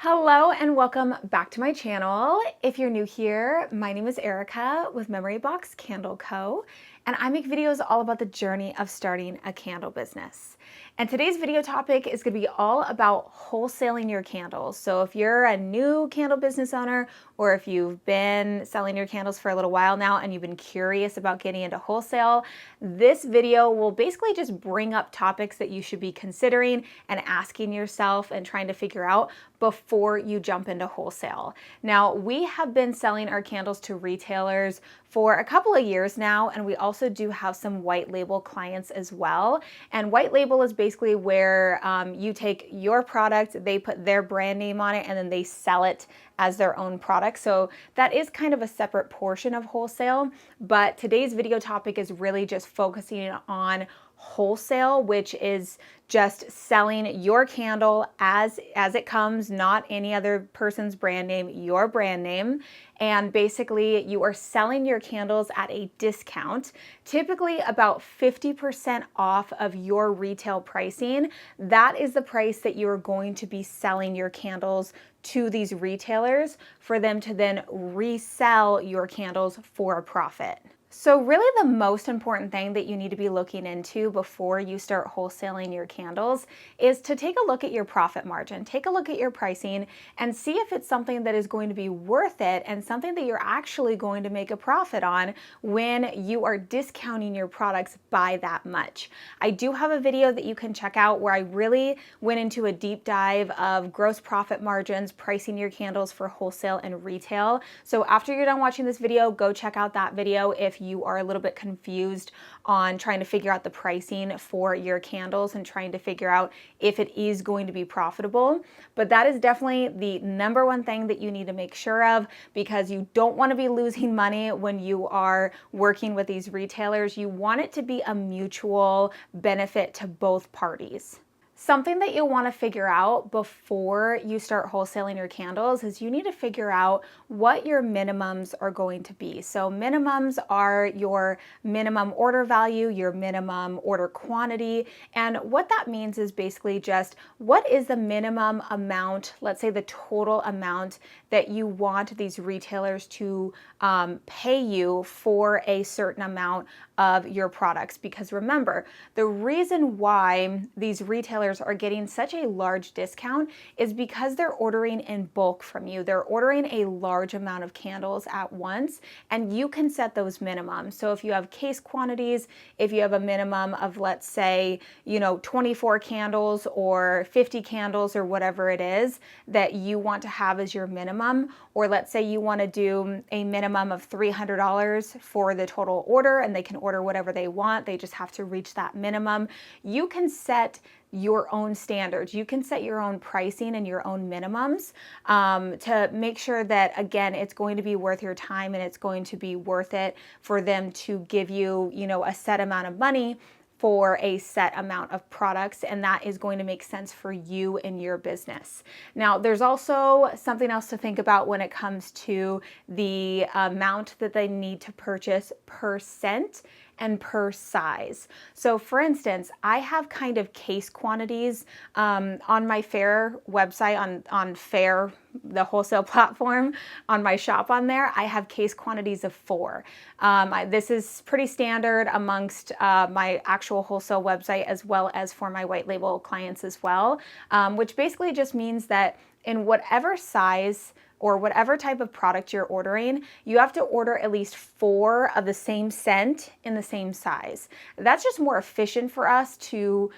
Hello and welcome back to my channel. If you're new here, my name is Erica with Memory Box Candle Co. And I make videos all about the journey of starting a candle business. And today's video topic is going to be all about wholesaling your candles. So if you're a new candle business owner, or if you've been selling your candles for a little while now and you've been curious about getting into wholesale, this video will basically just bring up topics that you should be considering and asking yourself and trying to figure out before you jump into wholesale. Now, we have been selling our candles to retailers for a couple of years now, and we also do have some white label clients as well. And white label is basically where you take your product, they put their brand name on it, and then they sell it as their own product. So that is kind of a separate portion of wholesale, but today's video topic is really just focusing on wholesale, which is just selling your candle as it comes, not any other person's brand name, your brand name. And basically you are selling your candles at a discount, typically about 50% off of your retail pricing. That is the price that you are going to be selling your candles to these retailers for them to then resell your candles for a profit. So really the most important thing that you need to be looking into before you start wholesaling your candles is to take a look at your profit margin, take a look at your pricing and see if it's something that is going to be worth it and something that you're actually going to make a profit on when you are discounting your products by that much. I do have a video that you can check out where I really went into a deep dive of gross profit margins, pricing your candles for wholesale and retail. So after you're done watching this video, go check out that video if you are a little bit confused on trying to figure out the pricing for your candles and trying to figure out if it is going to be profitable. But that is definitely the number one thing that you need to make sure of, because you don't want to be losing money when you are working with these retailers. You want it to be a mutual benefit to both parties. Something that you'll want to figure out before you start wholesaling your candles is you need to figure out what your minimums are going to be. So minimums are your minimum order value, your minimum order quantity, and what that means is basically just what is the minimum amount, let's say the total amount that you want these retailers to pay you for a certain amount of your products. Because remember, the reason why these retailers are getting such a large discount is because they're ordering in bulk from you. They're ordering a large amount of candles at once, and you can set those minimums. So if you have case quantities, if you have a minimum of, let's say, 24 candles or 50 candles or whatever it is that you want to have as your minimum, or let's say you want to do a minimum of $300 for the total order and they can order whatever they want, they just have to reach that minimum. You can set your own standards. You can set your own pricing and your own minimums to make sure that, again, it's going to be worth your time and it's going to be worth it for them to give you, a set amount of money for a set amount of products, and that is going to make sense for you and your business. Now, there's also something else to think about when it comes to the amount that they need to purchase per scent and per size. So for instance, I have kind of case quantities on my Fair website, on Fair, the wholesale platform, on my shop on there, I have case quantities of 4. This is pretty standard amongst my actual wholesale website as well as for my white label clients as well, which basically just means that in whatever size or whatever type of product you're ordering, you have to order at least 4 of the same scent in the same size. That's just more efficient for us to,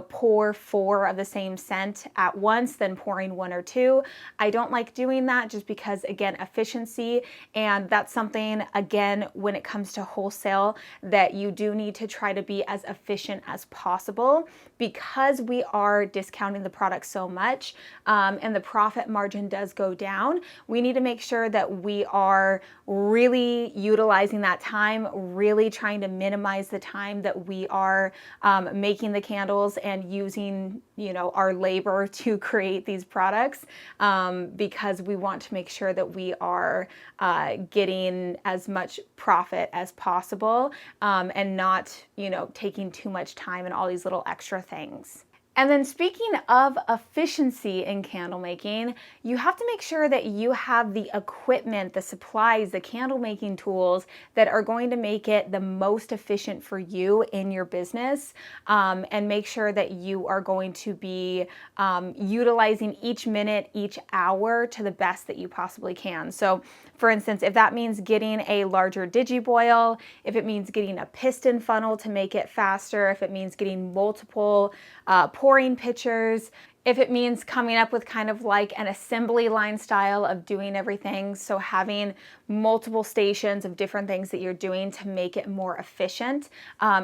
pour 4 of the same scent at once than pouring 1 or 2. I don't like doing that just because, again, efficiency, and that's something, again, when it comes to wholesale, that you do need to try to be as efficient as possible, because we are discounting the product so much and the profit margin does go down. We need to make sure that we are really utilizing that time, really trying to minimize the time that we are making the candles and using, our labor to create these products, because we want to make sure that we are getting as much profit as possible and not, taking too much time and all these little extra things. And then speaking of efficiency in candle making, you have to make sure that you have the equipment, the supplies, the candle making tools that are going to make it the most efficient for you in your business, and make sure that you are going to be utilizing each minute, each hour to the best that you possibly can. So for instance, if that means getting a larger digiboil, if it means getting a piston funnel to make it faster, if it means getting multiple pouring pitchers, if it means coming up with kind of like an assembly line style of doing everything, so having multiple stations of different things that you're doing to make it more efficient,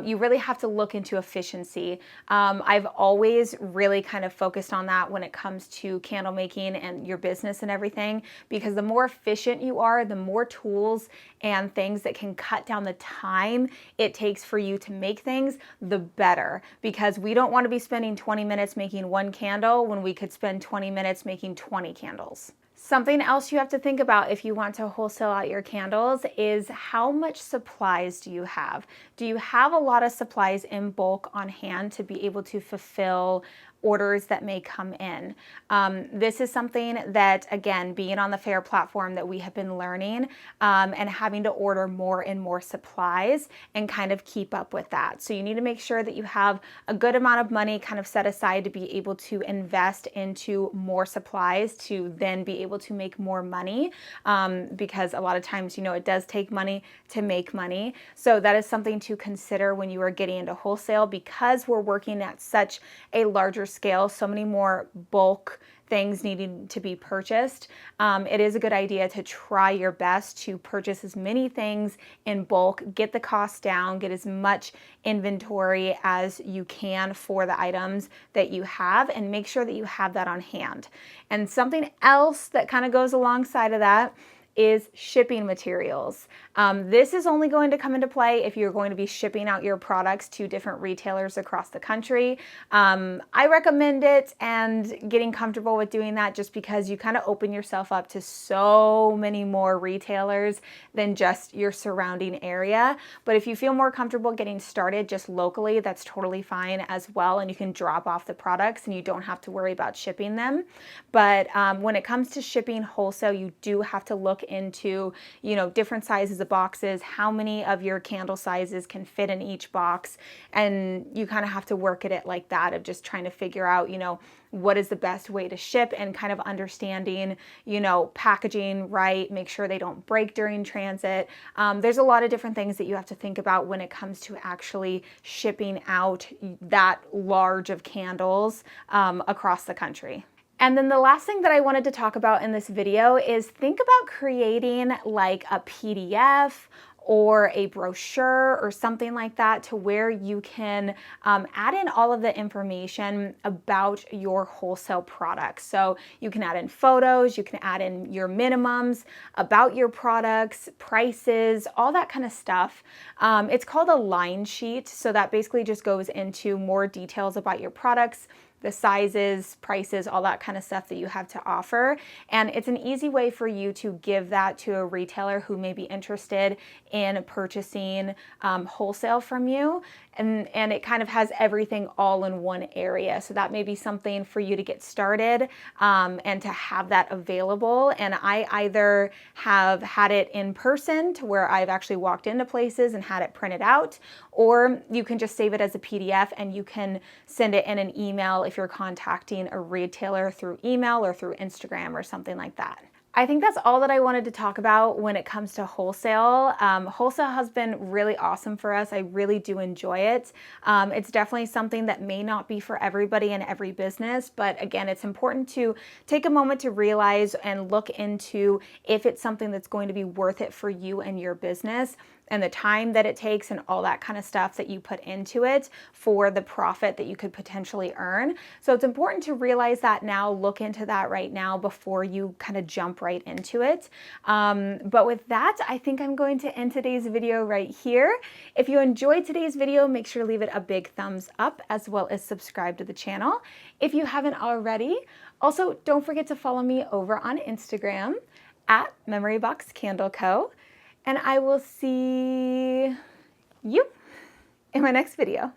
you really have to look into efficiency. I've always really kind of focused on that when it comes to candle making and your business and everything, because the more efficient you are, the more tools and things that can cut down the time it takes for you to make things, the better, because we don't want to be spending 20 minutes making one candle when we could spend 20 minutes making 20 candles. Something else you have to think about if you want to wholesale out your candles is how much supplies do you have? Do you have a lot of supplies in bulk on hand to be able to fulfill orders that may come in? This is something that, again, being on the FAIR platform, that we have been learning, and having to order more and more supplies and kind of keep up with that. So you need to make sure that you have a good amount of money kind of set aside to be able to invest into more supplies to then be able to make more money, because a lot of times, it does take money to make money. So that is something to consider when you are getting into wholesale, because we're working at such a larger scale, so many more bulk things needing to be purchased. It is a good idea to try your best to purchase as many things in bulk, get the cost down, get as much inventory as you can for the items that you have, and make sure that you have that on hand. And something else that kind of goes alongside of that is shipping materials. This is only going to come into play if you're going to be shipping out your products to different retailers across the country. I recommend it and getting comfortable with doing that, just because you kind of open yourself up to so many more retailers than just your surrounding area. But if you feel more comfortable getting started just locally, that's totally fine as well, and you can drop off the products and you don't have to worry about shipping them. But when it comes to shipping wholesale, you do have to look into, different sizes of boxes, how many of your candle sizes can fit in each box, and you kind of have to work at it like that, of just trying to figure out, what is the best way to ship, and kind of understanding, packaging right, make sure they don't break during transit. There's a lot of different things that you have to think about when it comes to actually shipping out that large of candles across the country. And then the last thing that I wanted to talk about in this video is think about creating like a PDF or a brochure or something like that, to where you can add in all of the information about your wholesale products. So you can add in photos, you can add in your minimums about your products, prices, all that kind of stuff. It's called a line sheet. So that basically just goes into more details about your products, the sizes, prices, all that kind of stuff that you have to offer. And it's an easy way for you to give that to a retailer who may be interested in purchasing wholesale from you. And it kind of has everything all in one area. So that may be something for you to get started, and to have that available. And I either have had it in person to where I've actually walked into places and had it printed out, or you can just save it as a PDF and you can send it in an email if you're contacting a retailer through email or through Instagram or something like that. I think that's all that I wanted to talk about when it comes to wholesale. Wholesale has been really awesome for us. I really do enjoy it. It's definitely something that may not be for everybody in every business, but again, it's important to take a moment to realize and look into if it's something that's going to be worth it for you and your business, and the time that it takes and all that kind of stuff that you put into it for the profit that you could potentially earn. So it's important to realize that now, look into that right now before you kind of jump right into it. But with that, I think I'm going to end today's video right here. If you enjoyed today's video, make sure to leave it a big thumbs up, as well as subscribe to the channel if you haven't already. Also, don't forget to follow me over on Instagram at Memory Box Candle Co. And I will see you in my next video.